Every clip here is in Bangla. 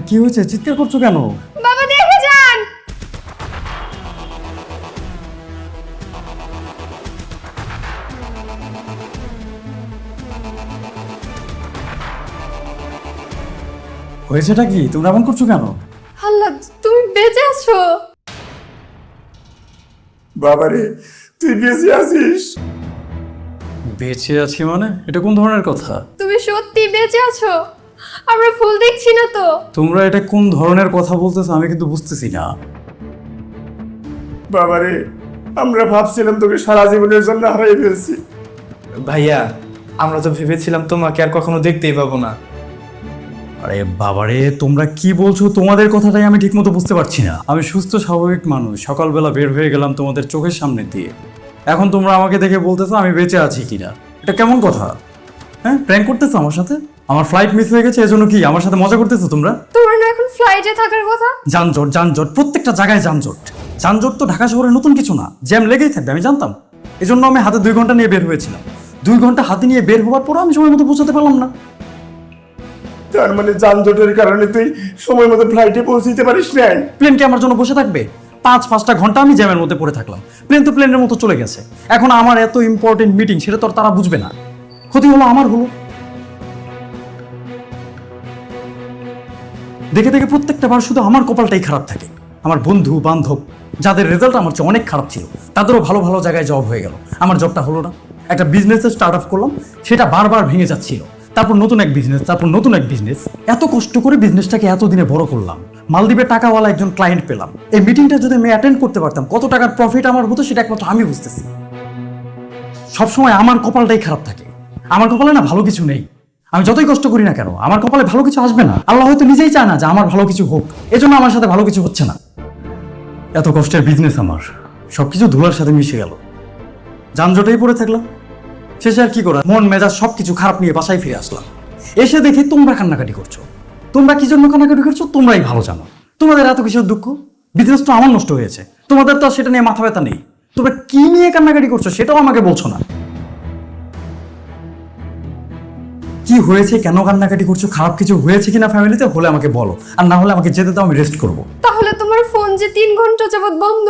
কি হয়েছে? চিৎকার করছো কেন? বাবা দেখে যান। হয়েছেটা কি? তোমরা এমন করছো কেন? আল্লাহ, তুমি বেঁচে আছো? বাবারে, তুই বেঁচে আছিস? বেঁচে আছি মানে? এটা কোন ধরনের কথা? তুমি সত্যি বেঁচে আছো? আমরা ফুল দেখছি না তো? তোমরা এটা কোন ধরনের কথা বলতেছো আমি কিন্তু বুঝতেছি না। বাবারে, আমরা ভাবছিলাম তোকে সারা জীবনের জন্য হারিয়ে ফেলছি। ভাইয়া, আমরা তো ভেবেছিলাম তোমাকে আর কখনো দেখতেই পাবো না। আরে বাবারে, তোমরা কি বলছো? তোমাদের কথাটাই আমি ঠিকমতো বুঝতে পারছি না। আমি সুস্থ স্বাভাবিক মানুষ, সকালবেলা বের হয়ে গেলাম তোমাদের চোখের সামনে দিয়ে। এখন তোমরা আমাকে দেখে বলতেছো আমি বেঁচে আছি কিনা। এটা কেমন কথা? হ্যাঁ, প্র্যাঙ্ক করতেছো আমার সাথে? আমার ফ্লাইট মিস হয়ে গেছে এজন্য কি আমার সাথে মজা করতেছো তোমরা? তোমার না এখন ফ্লাইটে থাকার কথা? যানজট যানজট, প্রত্যেকটা জায়গায় যানজট। যানজট তো ঢাকা শহরে নতুন কিছু না, জ্যাম লেগেই থাকবে, আমি জানতাম। এজন্য আমি হাতে 2 ঘন্টা নিয়ে বের হয়েছিলাম। 2 ঘন্টা হাতে নিয়ে বের হওয়ার পরও আমি সময় মতো পৌঁছাতে পারলাম না। তার মানে যানজটের কারণে তুই সময় মতো ফ্লাইটে পৌঁছতে পারিস নাই? প্লেন কি আমার জন্য বসে থাকবে? 5-5টা ঘন্টা আমি জ্যামের মধ্যে পড়ে থাকলাম। প্লেন তো প্লেনের মতো চলে গেছে। এখন আমার এত ইম্পর্টেন্ট মিটিং, সেটা তো আর তারা বুঝবে না। ক্ষতি হলো আমার হলো। দেখে দেখে প্রত্যেকটা বার শুধু আমার কপালটাই খারাপ থাকে। আমার বন্ধু বান্ধব যাদের রেজাল্ট আমার চেয়ে অনেক খারাপ ছিল, তাদেরও ভালো ভালো জায়গায় জব হয়ে গেল, আমার জবটা হলো না। একটা বিজনেসের স্টার্ট আপ করলাম, সেটা বারবার ভেঙে যাচ্ছিল। তারপর নতুন এক বিজনেস, তারপর নতুন এক বিজনেস। এত কষ্ট করে বিজনেসটাকে এতদিনে বড় করলাম, মালদ্বীপের টাকাওয়ালা একজন ক্লায়েন্ট পেলাম। এই মিটিংটা যদি আমি অ্যাটেন্ড করতে পারতাম, কত টাকার প্রফিট আমার হতো সেটা একমাত্র আমি বুঝতেছি। সবসময় আমার কপালটাই খারাপ থাকে। আমার কপালে না ভালো কিছু নেই। আমি যতই কষ্ট করি না কেন, আমার কপালে ভালো কিছু আসবে না। আল্লাহ হয়তো নিজেই চায় না যে আমার ভালো কিছু হোক, এজন্য আমার সাথে ভালো কিছু হচ্ছে না। এত কষ্টের বিজনেস আমার সবকিছু ধুলার সাথে মিশে গেল। যানজটেই পড়ে থাকলাম। শেষে আর কি করা, মন মেজাজ সবকিছু খারাপ নিয়ে বাসায় ফিরে আসলাম। এসে দেখি তোমরা কান্নাকাটি করছো। তোমরা কি জন্য কান্নাকাটি করছো তোমরাই ভালো জানো। তোমাদের এত কিসের দুঃখ? বিজনেস তো আমার নষ্ট হয়েছে, তোমাদের তো আর সেটা নিয়ে মাথা ব্যথা নেই। তোমরা কি নিয়ে কান্নাকাটি করছো সেটাও আমাকে বলছো না। কি হয়েছে, কেন কান্নাকাটি করছো? খারাপ কিছু হয়েছে কিনা ফ্যামিলিতে? হলে আমাকে বলো, আর না হলে আমাকে যেতে দাও, আমি রেস্ট করবো। তাহলে তোমার ফোন যে 3 ঘন্টা যাবত বন্ধ,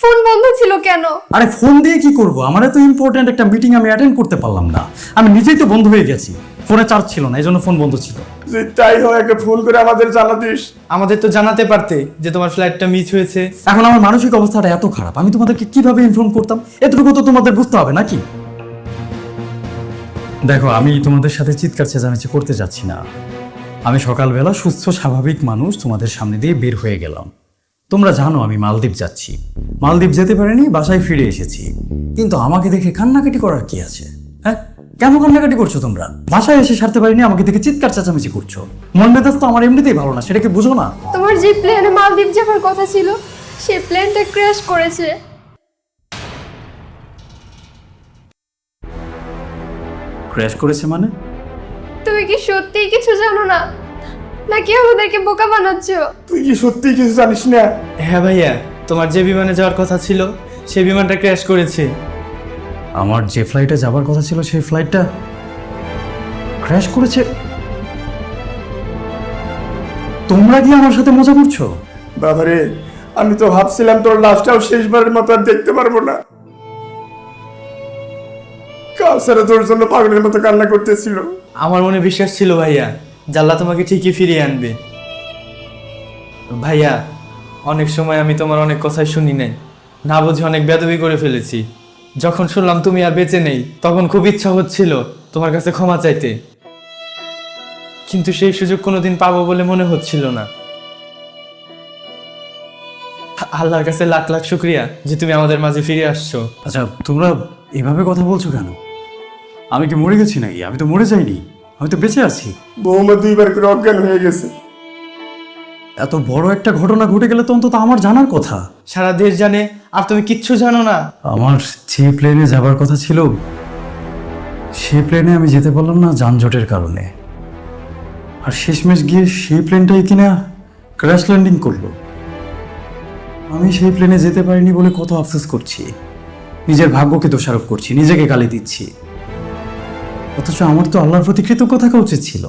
ফোন বন্ধ ছিল কেন? আরে ফোন দিয়ে কি করবো? আমার এত ইম্পর্টেন্ট একটা মিটিং আমি অ্যাটেন্ড করতে পারলাম না। আমি নিজেই তো বন্ধ হয়ে গেছি, ফোনে চার্জ ছিল না, এই জন্য ফোন বন্ধ ছিল। যে তাই হয়, একটা ফোন করে আমাদের জানাতিস। আমাদের তো জানাতে পারতে যে তোমার ফ্লাইটটা মিস হয়েছে। এখন আমার মানসিক অবস্থাটা এত খারাপ, আমি তোমাদেরকে কিভাবে ইনফর্ম করতাম? এতটুকু তো তোমাদের বুঝতে হবে নাকি? দেখো, আমি তোমাদের সাথে চিৎকার চেঁচামেচি করতে যাচ্ছি না। আমি সকালবেলা সুস্থ স্বাভাবিক মানুষ তোমাদের সামনে দিয়ে বের হয়ে গেলাম। তোমরা জানো আমি মালদ্বীপ যাচ্ছি। মালদ্বীপ যেতে পারিনি, বাসায় ফিরে এসেছি। কিন্তু আমাকে দেখে কান্নাকাটি করার কি আছে? হ্যাঁ, কেন কান্নাকাটি করছো তোমরা? বাসায় এসে সারতে পারিনি, আমাকে দেখে চিৎকার চেঁচামেচি করছো। মন মেজাজ তো আমার এমনিতেই ভালো না, সেটা কি বুঝো না? তোমার যে প্লেনে মালদ্বীপ যাওয়ার কথা ছিল, সেই প্লেনটা ক্র্যাশ করেছে। ক্র্যাশ করেছে মানে? তুমি কি সত্যিই কিছু জানো না, নাকি আমাদেরকে বোকা বানাচ্ছ? তুই কি সত্যি কিছু জানিস না? হ্যাঁ ভাইয়া, তোমার যে বিমানে যাওয়ার কথা ছিল সেই বিমানটা ক্র্যাশ করেছে। আমার যে ফ্লাইটে যাবার কথা ছিল সেই ফ্লাইটটা ক্র্যাশ করেছে। তোমরা কি আমার সাথে মজা করছো? বাবারে, আমি তো ভাবছিলাম তোর লাশটাও শেষবারের মতো আর দেখতে পারবো না। কাউসারা তোর জন্য পাগলের মতো কান্না করতেছিল। আমার মনে বিশ্বাস ছিল ভাইয়া, জাল্লা তোমাকে ঠিকই ফিরিয়ে আনবে। ভাইয়া, অনেক সময় আমি তোমার অনেক কথাই শুনি নাই, না বুঝে অনেক বেয়াদবি করে ফেলেছি। যখন শুনলাম তুমি আর বেঁচে নেই, তখন খুব ইচ্ছা হচ্ছিল তোমার কাছে ক্ষমা চাইতে, কিন্তু সেই সুযোগ কোনোদিন পাবো বলে মনে হচ্ছিল না। আল্লাহর কাছে লাখ লাখ শুক্রিয়া যে তুমি আমাদের মাঝে ফিরে আসছো। আচ্ছা, তোমরা এভাবে কথা বলছো কেন? আমি কি মরে গেছি নাকি? আমি তো মরে যাইনি, আমি তো বেঁচে আছি। বৌমা 2বার করে অজ্ঞান হয়ে গেছে। এত বড় একটা ঘটনা ঘটে গেলে তো অন্তত আমার জানার কথা। সারা দেশ জানে আর তুমি কিচ্ছু জানো না। আমার যে প্লেনে যাবার কথা ছিল সেই প্লেনে আমি যেতে পারলাম না যানজটের কারণে। আর শেষমেশ গিয়ে সেই প্লেনটাই কিনা ক্র্যাশ ল্যান্ডিং করলো। আমি সেই প্লেনে যেতে পারিনি বলে কত আফসোস করছি, নিজের ভাগ্যকে দোষারোপ করছি, নিজেকে গালি দিচ্ছি। অথচ আমার তো আল্লাহর প্রতি কৃতজ্ঞ থাকা উচিত ছিল।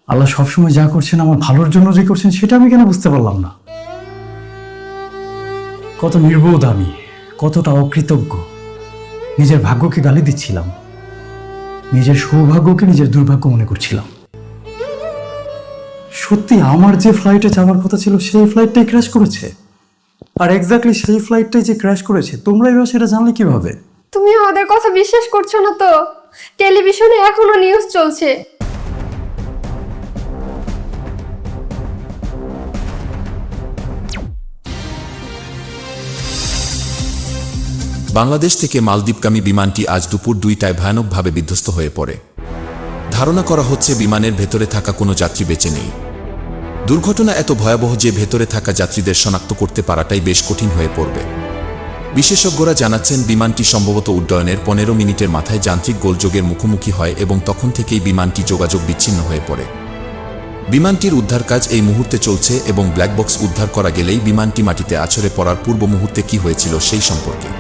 আল্লাহ সবসময় যা করছেন আমার ভালোর জন্য যে করছেন সেটা আমি কেন বুঝতে পারলাম না? কত নির্বোধ আমি, কতটা অকৃতজ্ঞ। নিজের ভাগ্যকে গালি দিচ্ছিলাম, নিজের সৌভাগ্যকে নিজের দুর্ভাগ্য মনে করছিলাম। সত্যি আমার যে ফ্লাইটে যাওয়ার কথা ছিল সেই ফ্লাইটটাই ক্র্যাশ করেছে। আর এক্স্যাক্টলি সেই ফ্লাইটটাই যে ক্র্যাশ করেছে, তোমরা এবার সেটা জানলে কিভাবে? তুমি আমাদের কথা বিশ্বাস করছো না তো? টেলিভিশনে এখনো নিউজ চলছে। বাংলাদেশ থেকে মালদ্বীপগামী বিমানটি আজ দুপুর 2টায় ভয়ানকভাবে বিধ্বস্ত হয়ে পড়ে। ধারণা করা হচ্ছে বিমানের ভেতরে থাকা কোনো যাত্রী বেঁচে নেই। দুর্ঘটনা এত ভয়াবহ যে ভেতরে থাকা যাত্রীদের শনাক্ত করতে পারাটাই বেশ কঠিন হয়ে পড়বে। বিশেষজ্ঞরা জানাচ্ছেন বিমানটি সম্ভবত উড্ডয়নের 15 মিনিটের মাথায় যান্ত্রিক গোলযোগের মুখোমুখি হয় এবং তখন থেকেই বিমানটি যোগাযোগ বিচ্ছিন্ন হয়ে পড়ে। বিমানটির উদ্ধার কাজ এই মুহূর্তে চলছে এবং ব্ল্যাক বক্স উদ্ধার করা গেলেই বিমানটি মাটিতে আছড়ে পড়ার পূর্ব মুহূর্তে কী হয়েছিল সেই সম্পর্কে